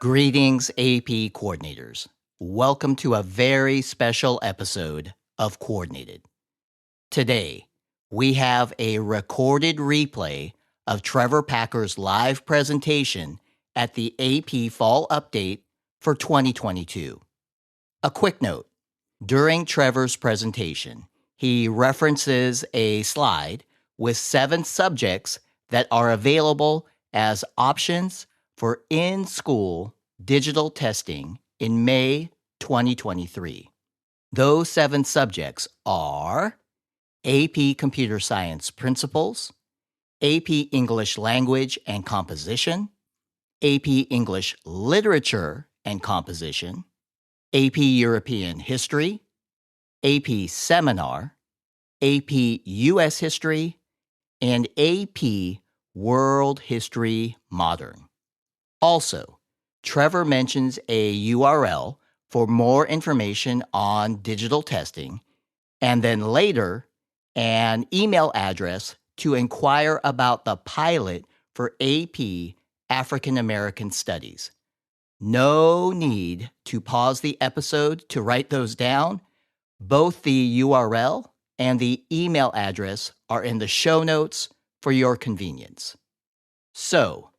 Greetings, AP coordinators. Welcome to a very special episode of Coordinated. Today, we have a recorded replay of Trevor Packer's live presentation at the AP Fall Update for 2022. A quick note, during Trevor's presentation, he references a slide with 7 subjects that are available as options for in-school digital testing in May 2023. Those 7 subjects are AP Computer Science Principles, AP English Language and Composition, AP English Literature and Composition, AP European History, AP Seminar, AP U.S. History, and AP World History Modern. Also, Trevor mentions a URL for more information on digital testing, and then later, an email address to inquire about the pilot for AP African American Studies. No need to pause the episode to write those down. Both the URL and the email address are in the show notes for your convenience. So,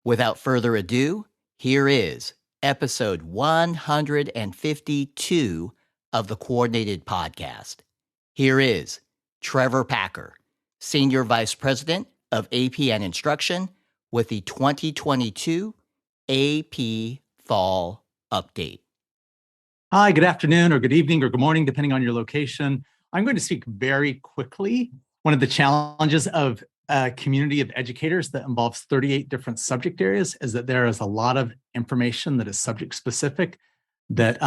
without further ado, here is episode 152 of the Coordinated Podcast. Here is Trevor Packer, Senior Vice President of AP and Instruction, with the 2022 AP Fall Update. Hi, good afternoon or good evening or good morning, depending on your location. I'm going to speak very quickly. One of the challenges of a community of educators that involves 38 different subject areas is that there is a lot of information that is subject specific that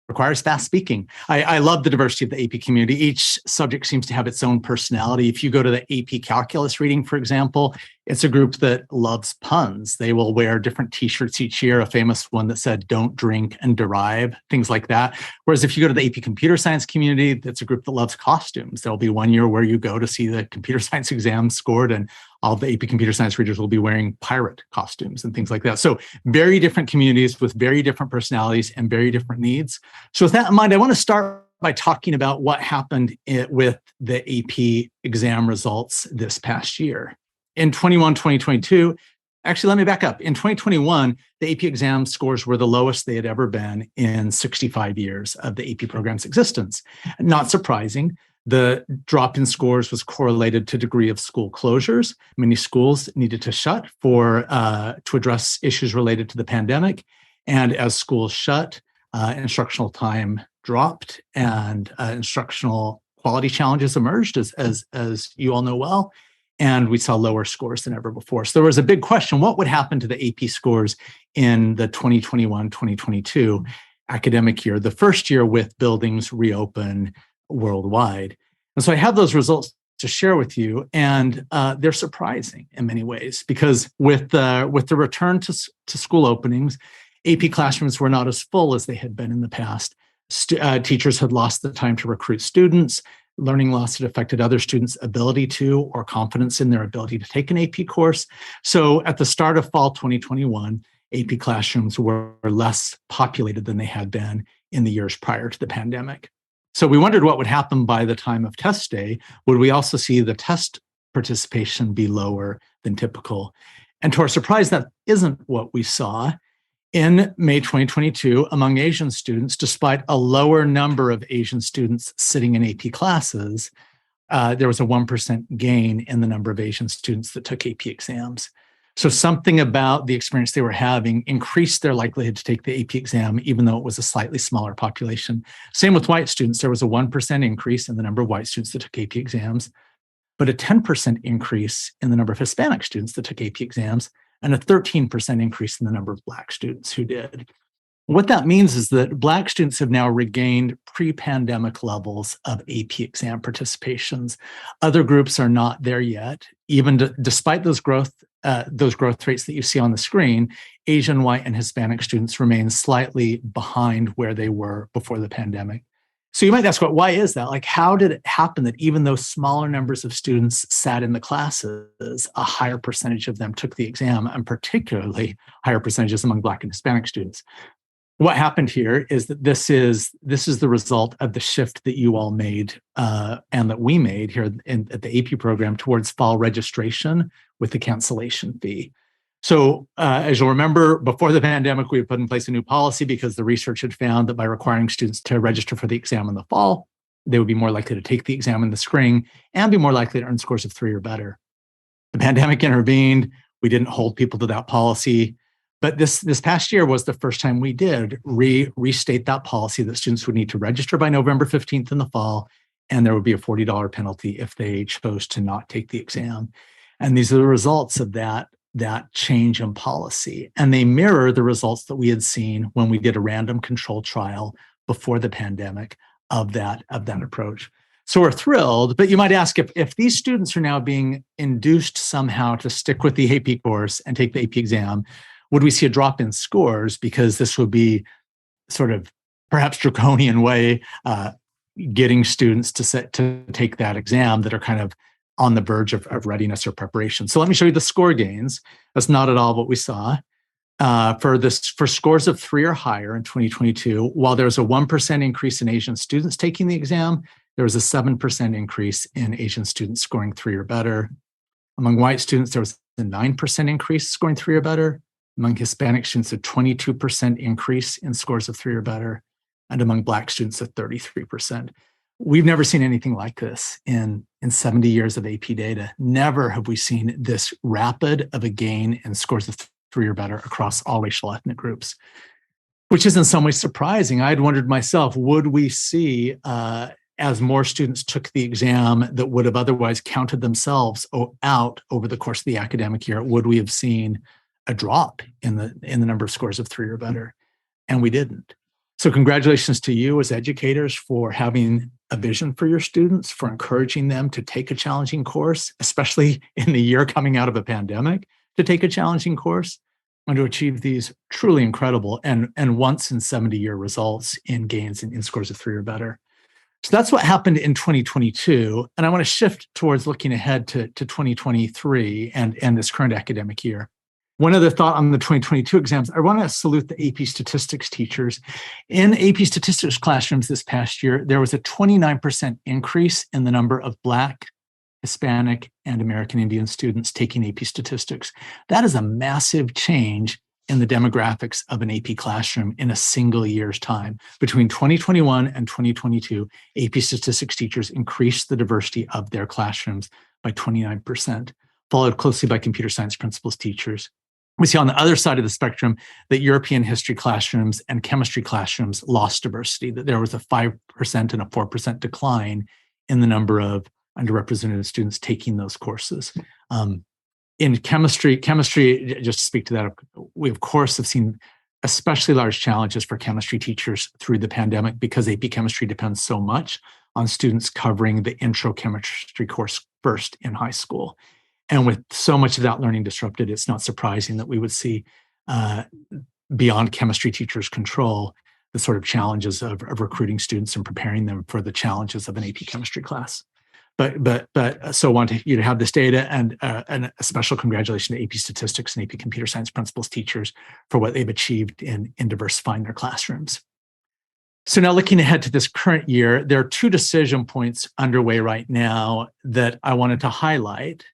requires fast speaking. I love the diversity of the AP community. Each subject seems to have its own personality. If you go to the AP Calculus reading, for example, it's a group that loves puns. They will wear different t-shirts each year, a famous one that said, "Don't drink and derive," things like that. Whereas if you go to the AP Computer Science community, that's a group that loves costumes. There'll be one year where you go to see the computer science exam scored, and all of the AP Computer Science readers will be wearing pirate costumes and things like that. So very different communities with very different personalities and very different needs. So with that in mind, I want to start by talking about what happened with the AP exam results this past year. In 2022, actually, let me back up. In 2021, the AP exam scores were the lowest they had ever been in 65 years of the AP program's existence. Not surprising. The drop in scores was correlated to degree of school closures. Many schools needed to shut to address issues related to the pandemic. And as schools shut, instructional time dropped and instructional quality challenges emerged, as you all know well. And we saw lower scores than ever before. So there was a big question: what would happen to the AP scores in the 2021-2022 academic year, the first year with buildings reopen worldwide? And so I have those results to share with you, and they're surprising in many ways, because with the return to school openings, AP classrooms were not as full as they had been in the past. Teachers had lost the time to recruit students. Learning loss had affected other students' ability to or confidence in their ability to take an AP course. So at the start of fall 2021, AP classrooms were less populated than they had been in the years prior to the pandemic. So we wondered what would happen by the time of test day. Would we also see the test participation be lower than typical? And to our surprise, that isn't what we saw. In May 2022, among Asian students, despite a lower number of Asian students sitting in AP classes, there was a 1% gain in the number of Asian students that took AP exams. So something about the experience they were having increased their likelihood to take the AP exam, even though it was a slightly smaller population. Same with white students. There was a 1% increase in the number of white students that took AP exams, but a 10% increase in the number of Hispanic students that took AP exams, and a 13% increase in the number of Black students who did. What that means is that Black students have now regained pre-pandemic levels of AP exam participations. Other groups are not there yet. Even despite those growth rates that you see on the screen, Asian, white, and Hispanic students remain slightly behind where they were before the pandemic. So you might ask, well, why is that? Like, how did it happen that even though smaller numbers of students sat in the classes, a higher percentage of them took the exam, and particularly higher percentages among Black and Hispanic students? What happened here is that this is the result of the shift that you all made and that we made here at the AP program towards fall registration with the cancellation fee. So as you'll remember, before the pandemic, we had put in place a new policy because the research had found that by requiring students to register for the exam in the fall, they would be more likely to take the exam in the spring and be more likely to earn scores of 3 or better. The pandemic intervened. We didn't hold people to that policy. But this past year was the first time we did restate that policy that students would need to register by November 15th in the fall, and there would be a $40 penalty if they chose to not take the exam. And these are the results of that change in policy. And they mirror the results that we had seen when we did a random control trial before the pandemic of that approach. So we're thrilled, but you might ask if these students are now being induced somehow to stick with the AP course and take the AP exam, would we see a drop in scores because this would be sort of perhaps draconian way getting students to take that exam that are kind of on the verge of readiness or preparation? So let me show you the score gains. That's not at all what we saw. For scores of 3 or higher in 2022, while there was a 1% increase in Asian students taking the exam, there was a 7% increase in Asian students scoring 3 or better. Among white students, there was a 9% increase scoring 3 or better. Among Hispanic students, a 22% increase in scores of 3 or better, and among Black students, a 33%. We've never seen anything like this in 70 years of AP data. Never have we seen this rapid of a gain in scores of 3 or better across all racial ethnic groups, which is in some ways surprising. I'd wondered myself, would we see, as more students took the exam that would have otherwise counted themselves out over the course of the academic year, would we have seen a drop in the number of scores of 3 or better? And we didn't. So congratulations to you as educators for having a vision for your students, for encouraging them to take a challenging course, especially in the year coming out of a pandemic, to take a challenging course and to achieve these truly incredible and once in 70-year results in gains in scores of 3 or better. So that's what happened in 2022. And I want to shift towards looking ahead to 2023 and this current academic year. One other thought on the 2022 exams, I want to salute the AP statistics teachers. In AP statistics classrooms this past year, there was a 29% increase in the number of Black, Hispanic, and American Indian students taking AP statistics. That is a massive change in the demographics of an AP classroom in a single year's time. Between 2021 and 2022, AP statistics teachers increased the diversity of their classrooms by 29%, followed closely by computer science principals teachers. We see on the other side of the spectrum that European history classrooms and chemistry classrooms lost diversity, that there was a 5% and a 4% decline in the number of underrepresented students taking those courses. In chemistry, just to speak to that, we of course have seen especially large challenges for chemistry teachers through the pandemic because AP chemistry depends so much on students covering the intro chemistry course first in high school. And with so much of that learning disrupted, it's not surprising that we would see beyond chemistry teachers' control, the sort of challenges of recruiting students and preparing them for the challenges of an AP chemistry class. But so I want you to have this data and a special congratulations to AP statistics and AP computer science principals teachers for what they've achieved in diversifying their classrooms. So now looking ahead to this current year, there are 2 decision points underway right now that I wanted to highlight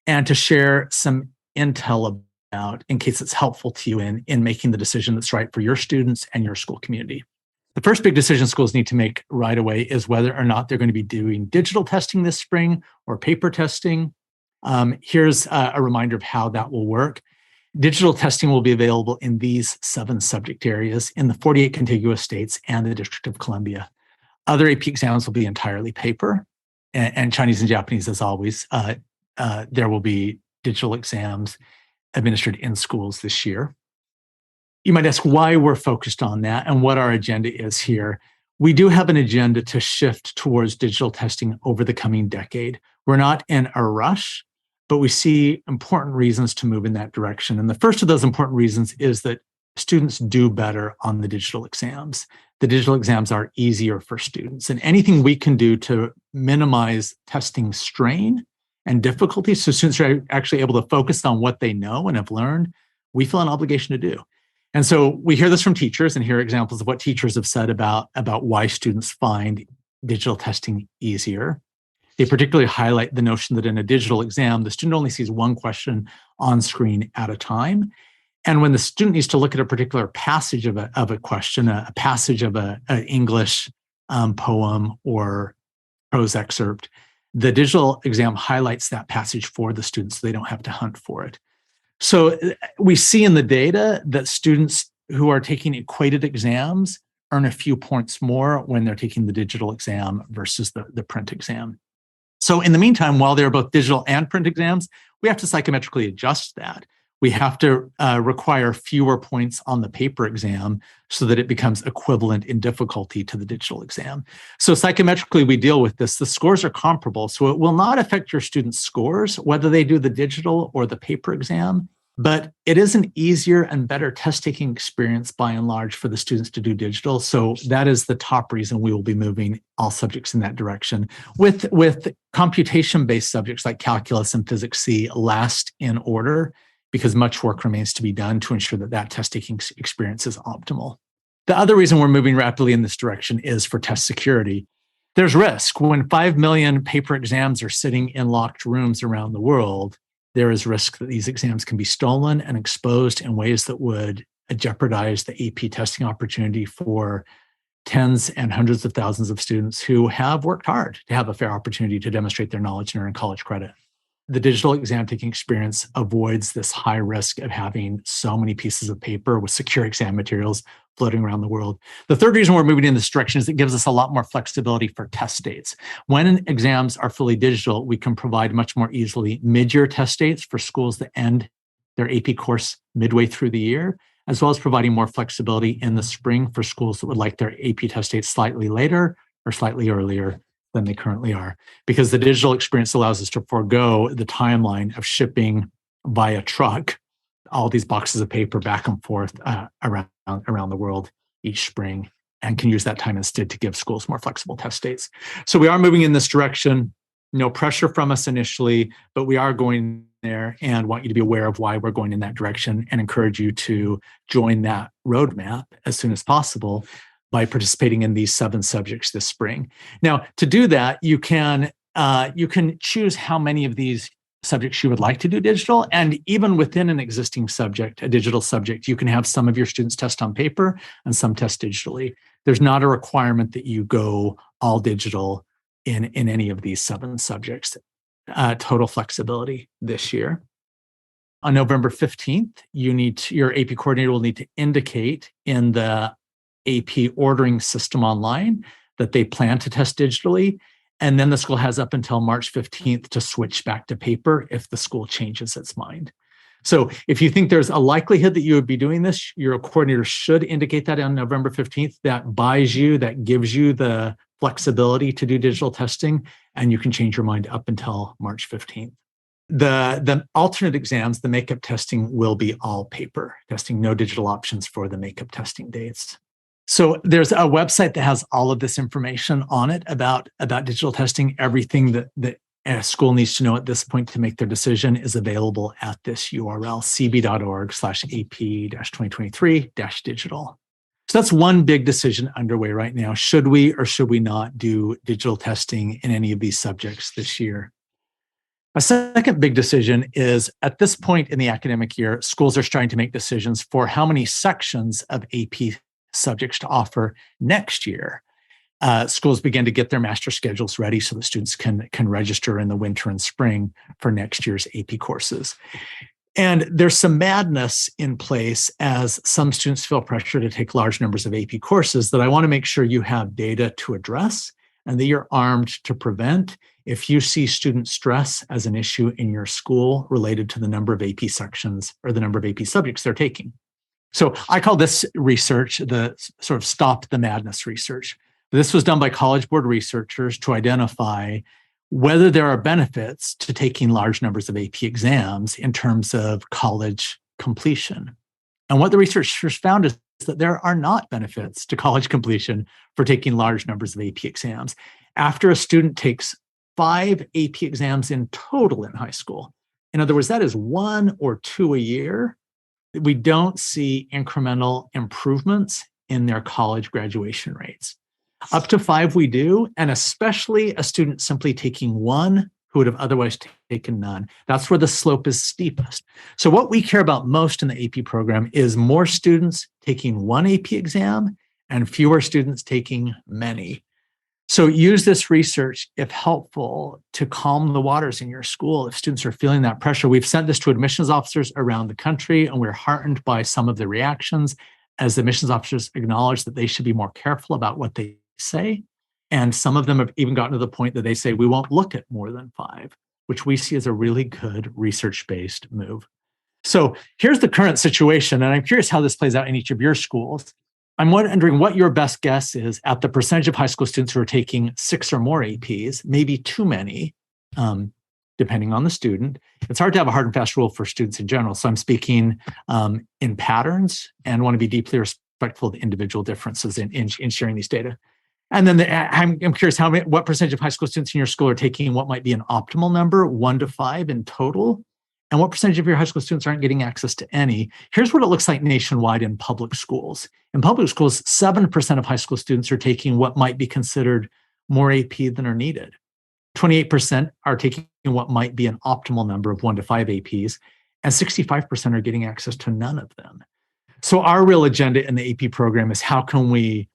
and to share some intel about in case it's helpful to you in making the decision that's right for your students and your school community. The first big decision schools need to make right away is whether or not they're going to be doing digital testing this spring or paper testing. Here's a reminder of how that will work. Digital testing will be available in these 7 subject areas in the 48 contiguous states and the District of Columbia. Other AP exams will be entirely paper, and Chinese and Japanese, as always. There will be digital exams administered in schools this year. You might ask why we're focused on that and what our agenda is here. We do have an agenda to shift towards digital testing over the coming decade. We're not in a rush, but we see important reasons to move in that direction. And the first of those important reasons is that students do better on the digital exams. The digital exams are easier for students, and anything we can do to minimize testing strain and difficulty so students are actually able to focus on what they know and have learned, we feel an obligation to do. And so we hear this from teachers and hear examples of what teachers have said about why students find digital testing easier. They particularly highlight the notion that in a digital exam, the student only sees one question on screen at a time. And when the student needs to look at a particular passage of a question, a passage of an English poem or prose excerpt, the digital exam highlights that passage for the students so they don't have to hunt for it. So we see in the data that students who are taking equated exams earn a few points more when they're taking the digital exam versus the print exam. So in the meantime, while there are both digital and print exams, we have to psychometrically adjust that. We have to require fewer points on the paper exam so that it becomes equivalent in difficulty to the digital exam. So psychometrically, we deal with this. The scores are comparable, so it will not affect your students' scores, whether they do the digital or the paper exam, but it is an easier and better test-taking experience by and large for the students to do digital. So that is the top reason we will be moving all subjects in that direction. With computation-based subjects like calculus and physics C last in order, because much work remains to be done to ensure that that test-taking experience is optimal. The other reason we're moving rapidly in this direction is for test security. There's risk. When 5 million paper exams are sitting in locked rooms around the world, there is risk that these exams can be stolen and exposed in ways that would jeopardize the AP testing opportunity for tens and hundreds of thousands of students who have worked hard to have a fair opportunity to demonstrate their knowledge and earn college credit. The digital exam taking experience avoids this high risk of having so many pieces of paper with secure exam materials floating around the world. The third reason we're moving in this direction is it gives us a lot more flexibility for test dates. When exams are fully digital, we can provide much more easily mid-year test dates for schools that end their AP course midway through the year, as well as providing more flexibility in the spring for schools that would like their AP test dates slightly later or slightly earlier than they currently are, because the digital experience allows us to forego the timeline of shipping via truck all these boxes of paper back and forth around the world each spring, and can use that time instead to give schools more flexible test dates. So we are moving in this direction. No pressure from us initially, but we are going there and want you to be aware of why we're going in that direction and encourage you to join that roadmap as soon as possible by participating in these 7 subjects this spring. Now, to do that, you can choose how many of these subjects you would like to do digital. And even within an existing subject, a digital subject, you can have some of your students test on paper and some test digitally. There's not a requirement that you go all digital in any of these 7 subjects. Total flexibility this year. On November 15th, your AP coordinator will need to indicate in the AP ordering system online that they plan to test digitally. And then the school has up until March 15th to switch back to paper if the school changes its mind. So if you think there's a likelihood that you would be doing this, your coordinator should indicate that on November 15th. That gives you the flexibility to do digital testing, and you can change your mind up until March 15th. The alternate exams, the makeup testing, will be all paper testing, no digital options for the makeup testing dates. So there's a website that has all of this information on it about digital testing. Everything that a school needs to know at this point to make their decision is available at this URL, cb.org/AP-2023-digital. So that's one big decision underway right now. Should we or should we not do digital testing in any of these subjects this year? A second big decision is, at this point in the academic year, schools are starting to make decisions for how many sections of AP subjects to offer next year. Schools begin to get their master schedules ready so the students can register in the winter and spring for next year's AP courses. And there's some madness in place as some students feel pressure to take large numbers of AP courses that I want to make sure you have data to address and that you're armed to prevent if you see student stress as an issue in your school related to the number of AP sections or the number of AP subjects they're taking. So I call this research the sort of stop the madness research. This was done by College Board researchers to identify whether there are benefits to taking large numbers of AP exams in terms of college completion. And what the researchers found is that there are not benefits to college completion for taking large numbers of AP exams. After a student takes 5 AP exams in total in high school, in other words, that is 1 or 2 a year, we don't see incremental improvements in their college graduation rates. Up to 5 we do, and especially a student simply taking 1 who would have otherwise taken none. That's where the slope is steepest. So what we care about most in the AP program is more students taking 1 AP exam and fewer students taking many. So use this research, if helpful, to calm the waters in your school. If students are feeling that pressure, we've sent this to admissions officers around the country, and we're heartened by some of the reactions as the admissions officers acknowledge that they should be more careful about what they say. And some of them have even gotten to the point that they say, we won't look at more than 5, which we see as a really good research-based move. So here's the current situation, and I'm curious how this plays out in each of your schools. I'm wondering what your best guess is at the percentage of high school students who are taking 6 or more APs, maybe too many, depending on the student. It's hard to have a hard and fast rule for students in general. So I'm speaking in patterns and want to be deeply respectful of the individual differences in sharing these data. And then I'm curious what percentage of high school students in your school are taking what might be an optimal number, 1 to 5 in total, and what percentage of your high school students aren't getting access to any. Here's what it looks like nationwide in public schools. In public schools, 7% of high school students are taking what might be considered more AP than are needed. 28% are taking what might be an optimal number of 1 to 5 APs, and 65% are getting access to none of them. So our real agenda in the AP program is how can we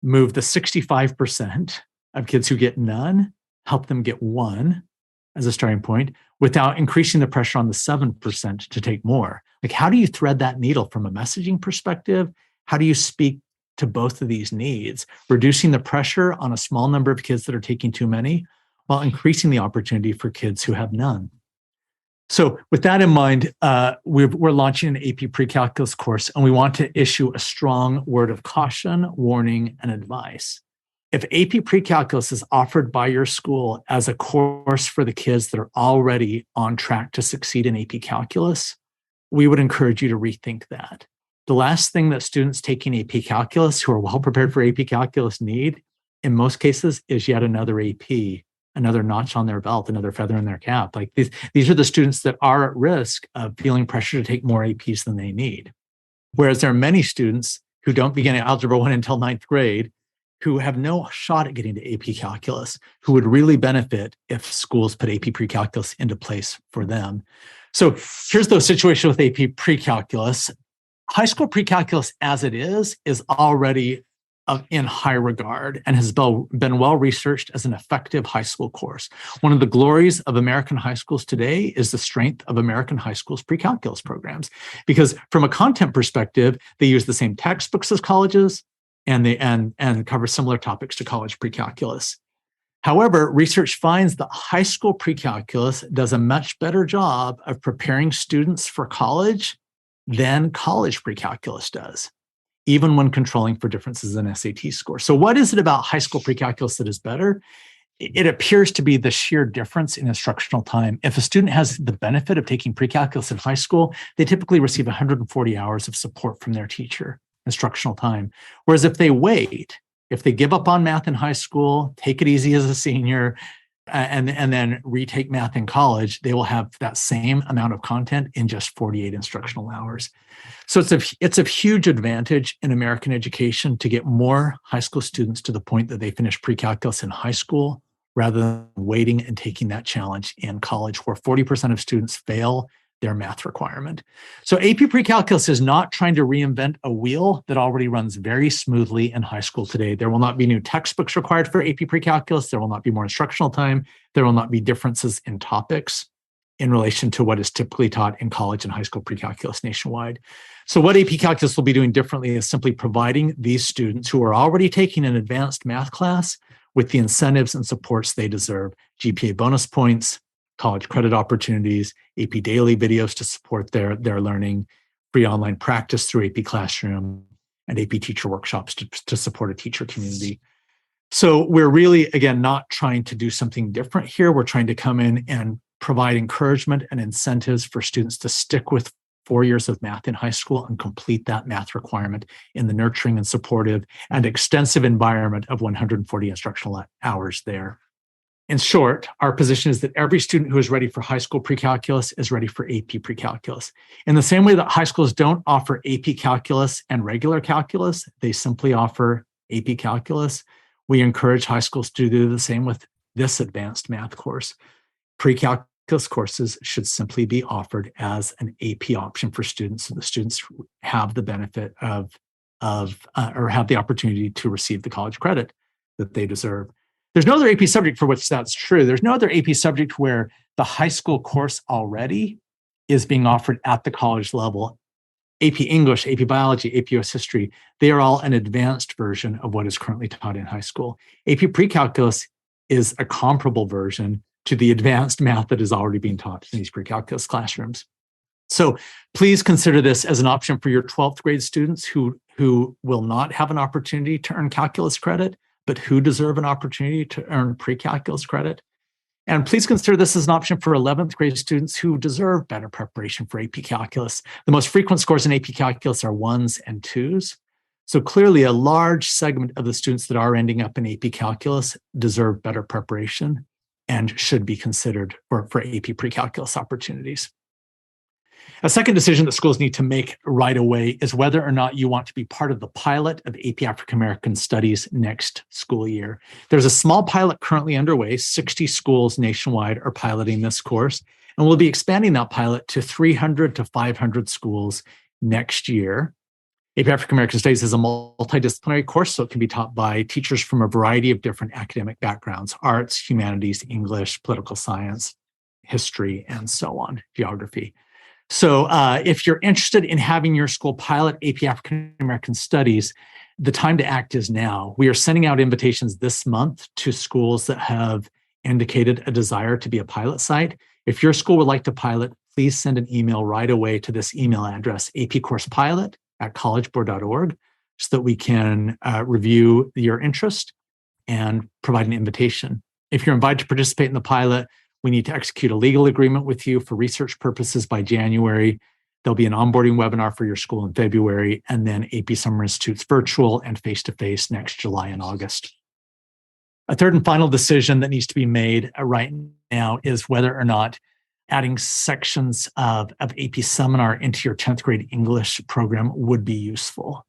move the 65% of kids who get none, help them get 1 as a starting point, without increasing the pressure on the 7% to take more. Like, how do you thread that needle from a messaging perspective? How do you speak to both of these needs, reducing the pressure on a small number of kids that are taking too many, while increasing the opportunity for kids who have none? So with that in mind, we're launching an AP pre-calculus course, and we want to issue a strong word of caution, warning, and advice. If AP pre-calculus is offered by your school as a course for the kids that are already on track to succeed in AP calculus, we would encourage you to rethink that. The last thing that students taking AP calculus who are well prepared for AP calculus need, in most cases, is yet another AP, another notch on their belt, another feather in their cap. Like these are the students that are at risk of feeling pressure to take more APs than they need. Whereas there are many students who don't begin Algebra 1 until 9th grade who have no shot at getting to AP calculus, who would really benefit if schools put AP pre-calculus into place for them. So here's the situation with AP pre-calculus. High school pre-calculus as it is already in high regard and has been well researched as an effective high school course. One of the glories of American high schools today is the strength of American high schools pre-calculus programs, because from a content perspective, they use the same textbooks as colleges and cover similar topics to college pre-calculus. However, research finds that high school pre-calculus does a much better job of preparing students for college than college pre-calculus does, even when controlling for differences in SAT score. So what is it about high school pre-calculus that is better? It appears to be the sheer difference in instructional time. If a student has the benefit of taking pre-calculus in high school, they typically receive 140 hours of support from their teacher, instructional time. Whereas if they wait, if they give up on math in high school, take it easy as a senior, and then retake math in college, they will have that same amount of content in just 48 instructional hours. So it's a huge advantage in American education to get more high school students to the point that they finish pre-calculus in high school rather than waiting and taking that challenge in college, where 40% of students fail their math requirement. So AP pre-calculus is not trying to reinvent a wheel that already runs very smoothly in high school today. There will not be new textbooks required for AP pre-calculus. There will not be more instructional time. There will not be differences in topics in relation to what is typically taught in college and high school pre-calculus nationwide. So what AP Calculus will be doing differently is simply providing these students who are already taking an advanced math class with the incentives and supports they deserve: GPA bonus points, college credit opportunities, AP daily videos to support their learning, free online practice through AP Classroom, and AP teacher workshops to support a teacher community. So we're really, again, not trying to do something different here. We're trying to come in and provide encouragement and incentives for students to stick with 4 years of math in high school and complete that math requirement in the nurturing and supportive and extensive environment of 140 instructional hours there. In short, our position is that every student who is ready for high school pre-calculus is ready for AP pre-calculus. In the same way that high schools don't offer AP calculus and regular calculus, they simply offer AP calculus. We encourage high schools to do the same with this advanced math course. Pre-calculus courses should simply be offered as an AP option for students, so the students have the benefit of or have the opportunity to receive the college credit that they deserve. There's no other AP subject for which that's true. There's no other AP subject where the high school course already is being offered at the college level. AP English, AP Biology, AP US History, they are all an advanced version of what is currently taught in high school. AP Pre-Calculus is a comparable version to the advanced math that is already being taught in these pre-calculus classrooms. So please consider this as an option for your 12th grade students who will not have an opportunity to earn calculus credit, but who deserve an opportunity to earn pre-calculus credit. And please consider this as an option for 11th grade students who deserve better preparation for AP Calculus. The most frequent scores in AP Calculus are 1s and 2s. So clearly a large segment of the students that are ending up in AP Calculus deserve better preparation and should be considered for AP pre-calculus opportunities. A second decision that schools need to make right away is whether or not you want to be part of the pilot of AP African American Studies next school year. There's a small pilot currently underway. 60 schools nationwide are piloting this course, and we'll be expanding that pilot to 300 to 500 schools next year. AP African American Studies is a multidisciplinary course, so it can be taught by teachers from a variety of different academic backgrounds: arts, humanities, English, political science, history, and so on, geography. So if you're interested in having your school pilot AP African American Studies, the time to act is now. We are sending out invitations this month to schools that have indicated a desire to be a pilot site. If your school would like to pilot, please send an email right away to this email address, apcoursepilot@collegeboard.org, so that we can review your interest and provide an invitation. If you're invited to participate in the pilot, we need to execute a legal agreement with you for research purposes by January. There'll be an onboarding webinar for your school in February, and then AP Summer Institute's virtual and face-to-face next July and August. A third and final decision that needs to be made right now is whether or not adding sections of AP Seminar into your 10th grade English program would be useful.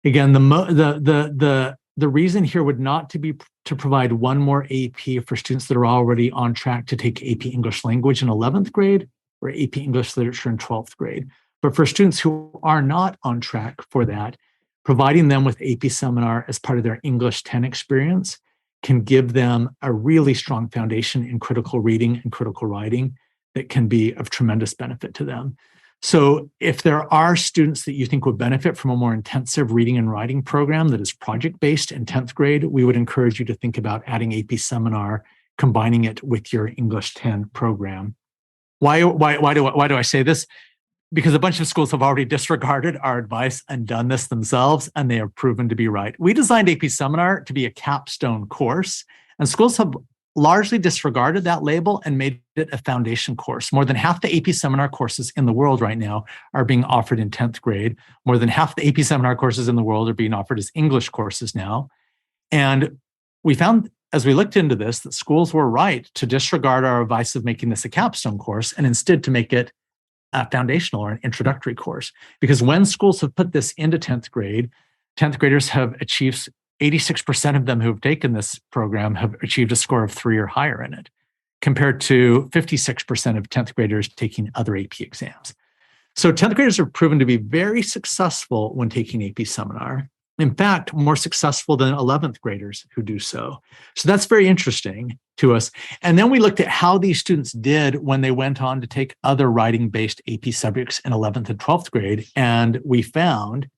Again, the reason here would not to be to provide one more AP for students that are already on track to take AP English Language in 11th grade or AP English Literature in 12th grade. But for students who are not on track for that, providing them with AP Seminar as part of their English 10 experience can give them a really strong foundation in critical reading and critical writing that can be of tremendous benefit to them. So if there are students that you think would benefit from a more intensive reading and writing program that is project-based in 10th grade, we would encourage you to think about adding AP Seminar, combining it with your English 10 program. Why do I say this? Because a bunch of schools have already disregarded our advice and done this themselves, and they have proven to be right. We designed AP Seminar to be a capstone course, and schools have largely disregarded that label and made it a foundation course. More than half the AP Seminar courses in the world right now are being offered in 10th grade. More than half the AP Seminar courses in the world are being offered as English courses now. And we found, as we looked into this, that schools were right to disregard our advice of making this a capstone course and instead to make it a foundational or an introductory course. Because when schools have put this into 10th grade, 10th graders have achieved 86% of them who have taken this program have achieved a score of 3 or higher in it, compared to 56% of 10th graders taking other AP exams. So 10th graders are proven to be very successful when taking AP Seminar. In fact, more successful than 11th graders who do so. So that's very interesting to us. And then we looked at how these students did when they went on to take other writing-based AP subjects in 11th and 12th grade. And we found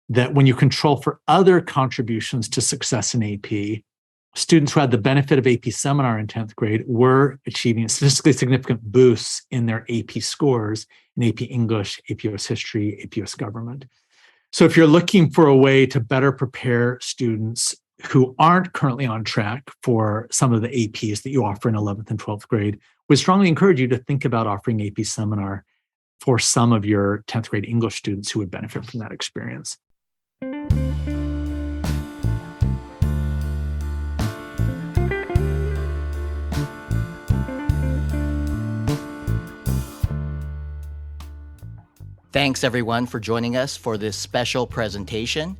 that when you control for other contributions to success in AP, students who had the benefit of AP Seminar in 10th grade were achieving statistically significant boosts in their AP scores in AP English, AP US History, AP US Government. So if you're looking for a way to better prepare students who aren't currently on track for some of the APs that you offer in 11th and 12th grade, we strongly encourage you to think about offering AP Seminar for some of your 10th grade English students who would benefit from that experience. Thanks, everyone, for joining us for this special presentation.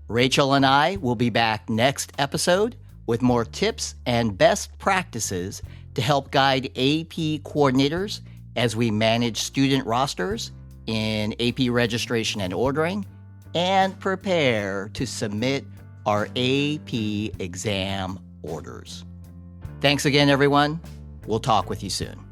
Rachel and I will be back next episode with more tips and best practices to help guide AP coordinators as we manage student rosters in AP registration and ordering and prepare to submit our AP exam orders. Thanks again, everyone. We'll talk with you soon.